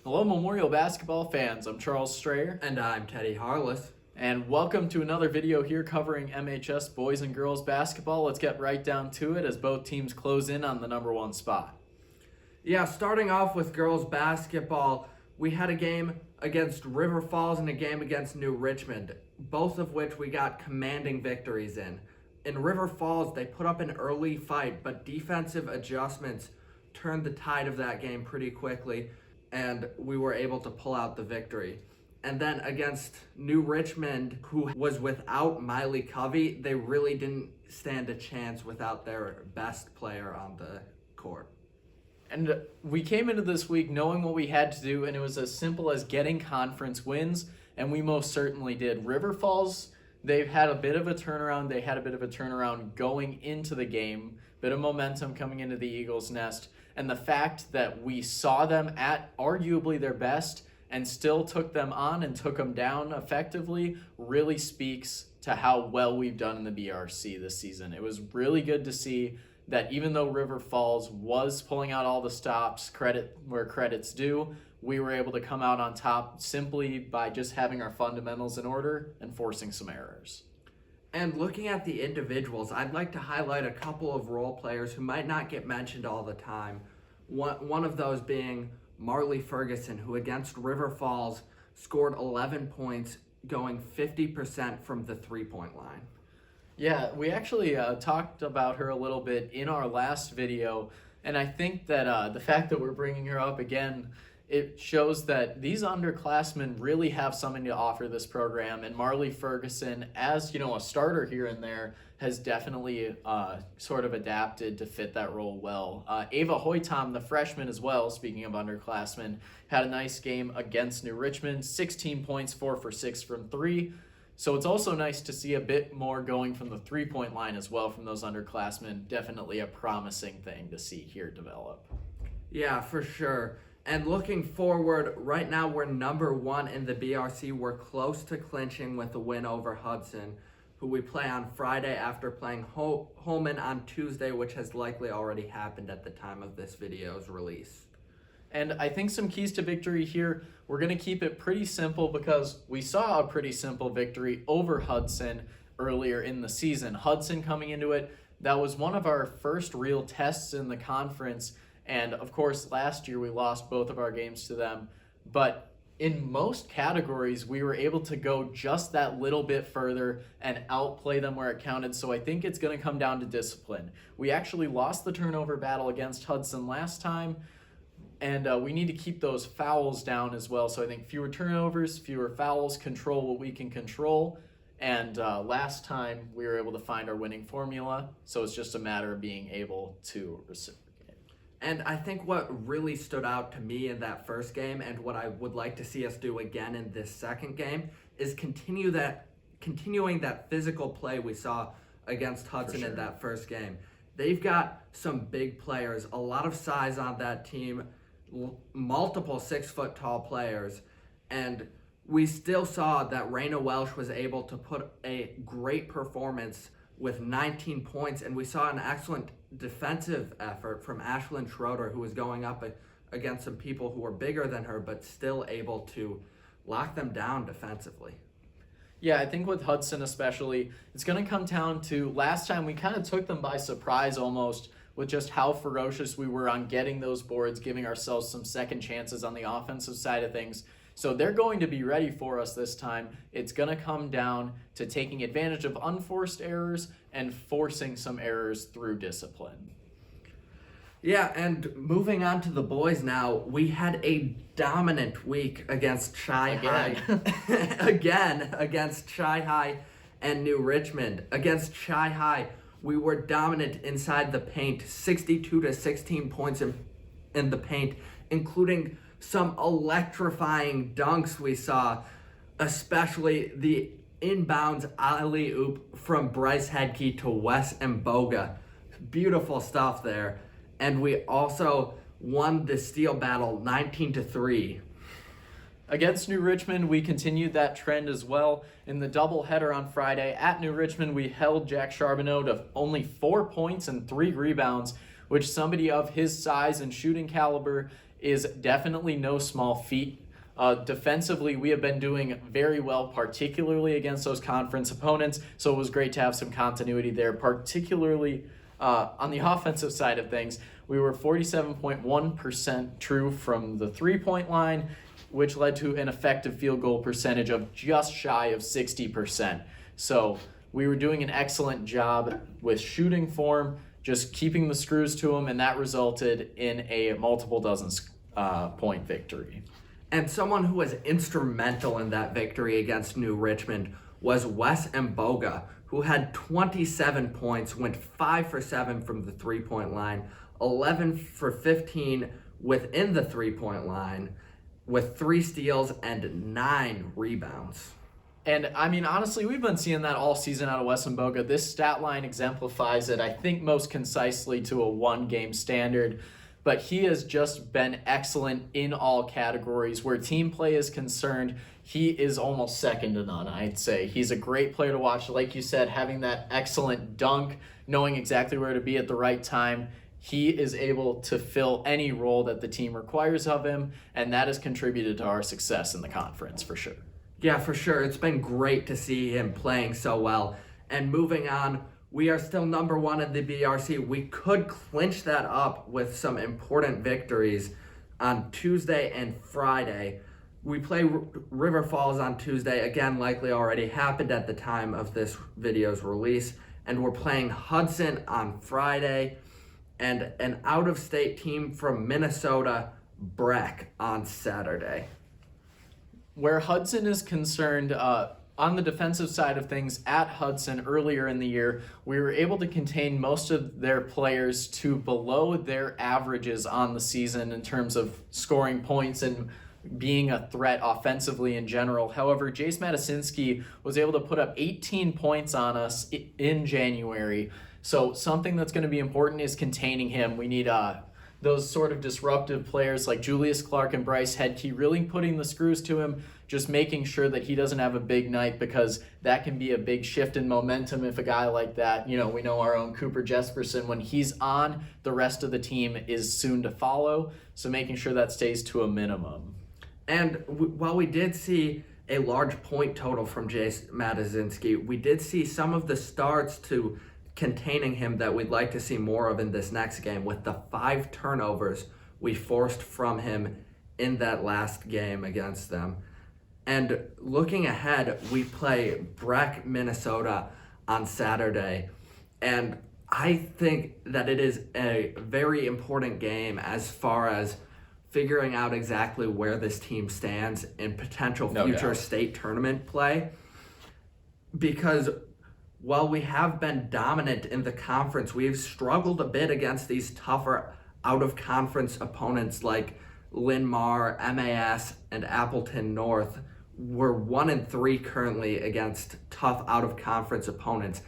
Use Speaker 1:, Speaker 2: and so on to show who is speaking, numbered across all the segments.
Speaker 1: Hello, Memorial basketball fans. I'm Charles Strayer.
Speaker 2: And I'm Teddy Harless.
Speaker 1: And welcome to another video here covering MHS boys and girls basketball. Let's get right down to it as both teams close in on the number one spot.
Speaker 2: Yeah, starting off with girls basketball, we had a game against River Falls and a game against New Richmond, both of which we got commanding victories in. In River Falls, they put up an early fight, but defensive adjustments turned the tide of that game pretty quickly, and we were able to pull out the victory. And then against New Richmond, who was without Marlee Covey, they really didn't stand a chance without their best player on the court.
Speaker 1: And we came into this week knowing what we had to do, and it was as simple as getting conference wins, and we most certainly did. River Falls, they've had a bit of a turnaround. They had a bit of a turnaround going into the game, bit of momentum coming into the Eagles' Nest, and the fact that we saw them at arguably their best and still took them on and took them down effectively really speaks to how well we've done in the BRC this season. It was really good to see that even though River Falls was pulling out all the stops, credit where credit's due, we were able to come out on top simply by just having our fundamentals in order and forcing some errors.
Speaker 2: And looking at the individuals, I'd like to highlight a couple of role players who might not get mentioned all the time. One of those being Marlee Ferguson, who against River Falls scored 11 points, going 50% from the three-point line.
Speaker 1: Yeah, we actually talked about her a little bit in our last video, and I think that the fact that we're bringing her up again, it shows that these underclassmen really have something to offer this program, and Marlee Ferguson, as a starter here and there, has definitely sort of adapted to fit that role well. Hoitomt, the freshman as well, speaking of underclassmen, had a nice game against New Richmond, 16 points, 4 for 6 from 3. So it's also nice to see a bit more going from the three-point line as well from those underclassmen. Definitely a promising thing to see here develop.
Speaker 2: Yeah, for sure. And looking forward, right now we're number one in the BRC. We're close to clinching with a win over Hudson, who we play on Friday after playing Holman on Tuesday, which has likely already happened at the time of this video's release.
Speaker 1: And I think some keys to victory here, we're going to keep it pretty simple because we saw a pretty simple victory over Hudson earlier in the season. Hudson coming into it, that was one of our first real tests in the conference. And of course, last year we lost both of our games to them. But in most categories, we were able to go just that little bit further and outplay them where it counted. So I think it's going to come down to discipline. We actually lost the turnover battle against Hudson last time. And we need to keep those fouls down as well. So I think fewer turnovers, fewer fouls, control what we can control. And last time we were able to find our winning formula. So it's just a matter of being able to reciprocate.
Speaker 2: And I think what really stood out to me in that first game and what I would like to see us do again in this second game is continuing that physical play we saw against Hudson in that first game. They've got some big players, a lot of size on that team, multiple 6-foot-tall players, and we still saw that Raina Welsh was able to put a great performance with 19 points, and we saw an excellent defensive effort from Ashlyn Schroeder, who was going up against some people who were bigger than her, but still able to lock them down defensively.
Speaker 1: Yeah, I think with Hudson especially, it's going to come down to last time we kind of took them by surprise almost with just how ferocious we were on getting those boards, giving ourselves some second chances on the offensive side of things. So they're going to be ready for us this time. It's going to come down to taking advantage of unforced errors and forcing some errors through discipline.
Speaker 2: Yeah, and moving on to the boys now, we had a dominant week against High. Again, against High and New Richmond. Against High, we were dominant inside the paint, 62 to 16 points in the paint, including some electrifying dunks we saw, especially the inbounds alley-oop from Bryce Hedke to Wes Mboga. Beautiful stuff there. And we also won the steal battle 19-3.
Speaker 1: Against New Richmond, we continued that trend as well. In the doubleheader on Friday at New Richmond, we held Jack Charbonneau to only 4 points and 3 rebounds, which somebody of his size and shooting caliber is definitely no small feat. Defensively, we have been doing very well, particularly against those conference opponents. So it was great to have some continuity there, particularly on the offensive side of things. We were 47.1% true from the three-point line, which led to an effective field goal percentage of just shy of 60%. So we were doing an excellent job with shooting form, just keeping the screws to them, and that resulted in a multiple dozen point victory.
Speaker 2: And someone who was instrumental in that victory against New Richmond was Wes Mboga, who had 27 points, went 5 for 7 from the three-point line, 11 for 15 within the three-point line, with 3 steals and 9 rebounds.
Speaker 1: And I mean, honestly, we've been seeing that all season out of Wes Mboga. This stat line exemplifies it, I think, most concisely to a one-game standard. But he has just been excellent in all categories. Where team play is concerned, he is almost second to none, I'd say. He's a great player to watch. Like you said, having that excellent dunk, knowing exactly where to be at the right time. He is able to fill any role that the team requires of him, and that has contributed to our success in the conference for sure.
Speaker 2: Yeah, for sure. It's been great to see him playing so well. And moving on, we are still number 1 in the BRC. We could clinch that up with some important victories on Tuesday and Friday. We play River Falls on Tuesday, again, likely already happened at the time of this video's release. And we're playing Hudson on Friday, and an out-of-state team from Minnesota, Breck, on Saturday.
Speaker 1: Where Hudson is concerned, on the defensive side of things at Hudson earlier in the year, we were able to contain most of their players to below their averages on the season in terms of scoring points and being a threat offensively in general. However, Jace Matasinski was able to put up 18 points on us in January. So something that's going to be important is containing him. We need those sort of disruptive players like Julius Clark and Bryce Hedke really putting the screws to him, just making sure that he doesn't have a big night, because that can be a big shift in momentum if a guy like that, we know our own Cooper Jesperson, when he's on, the rest of the team is soon to follow. So making sure that stays to a minimum.
Speaker 2: And while we did see a large point total from Jace Matazinski, we did see some of the starts to containing him that we'd like to see more of in this next game, with the 5 turnovers we forced from him in that last game against them. And looking ahead, we play Breck, Minnesota on Saturday. And I think that it is a very important game as far as figuring out exactly where this team stands in potential future state tournament play. Because while we have been dominant in the conference, we've struggled a bit against these tougher out-of-conference opponents like Linn-Mar, MAS, and Appleton North. We're 1-3 currently against tough out-of-conference opponents.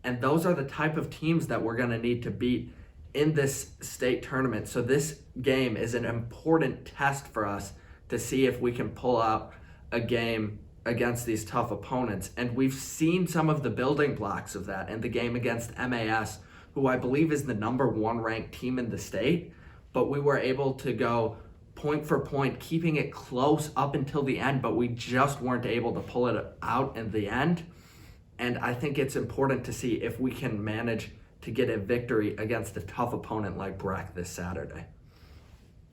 Speaker 2: And those are the type of teams that we're going to need to beat in this state tournament. So this game is an important test for us to see if we can pull out a game against these tough opponents. And we've seen some of the building blocks of that in the game against MAS, who I believe is the number 1 ranked team in the state. But we were able to go point for point, keeping it close up until the end, but we just weren't able to pull it out in the end. And I think it's important to see if we can manage to get a victory against a tough opponent like Breck this Saturday.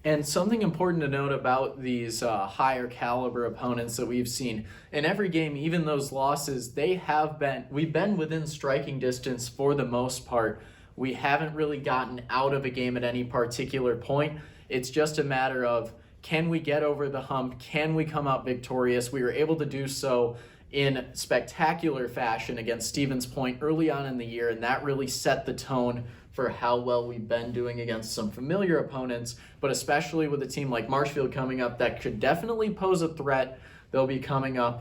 Speaker 1: And something important to note about these higher caliber opponents that we've seen in every game, even those losses, we've been within striking distance for the most part. We haven't really gotten out of a game at any particular point. It's just a matter of, can we get over the hump? Can we come out victorious? We were able to do so in spectacular fashion against Stevens Point early on in the year, and that really set the tone for how well we've been doing against some familiar opponents, but especially with a team like Marshfield coming up that could definitely pose a threat. They'll be coming up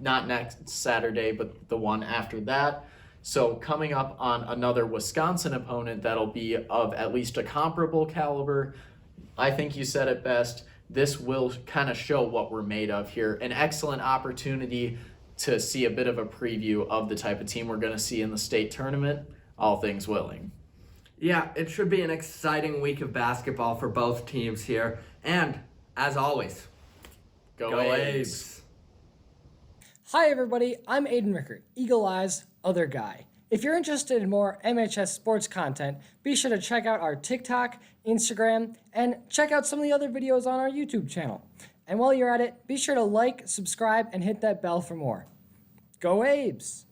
Speaker 1: not next Saturday, but the one after that. So coming up on another Wisconsin opponent that'll be of at least a comparable caliber. I think you said it best. This will kind of show what we're made of here. An excellent opportunity to see a bit of a preview of the type of team we're going to see in the state tournament, all things willing.
Speaker 2: Yeah, it should be an exciting week of basketball for both teams here. And as always,
Speaker 1: Go
Speaker 2: Abes.
Speaker 1: Abes.
Speaker 3: Hi everybody, I'm Aidan Rickert, Eagle Eyes, Other Guy. If you're interested in more MHS sports content, be sure to check out our TikTok, Instagram, and check out some of the other videos on our YouTube channel. And while you're at it, be sure to like, subscribe, and hit that bell for more. Go Abes!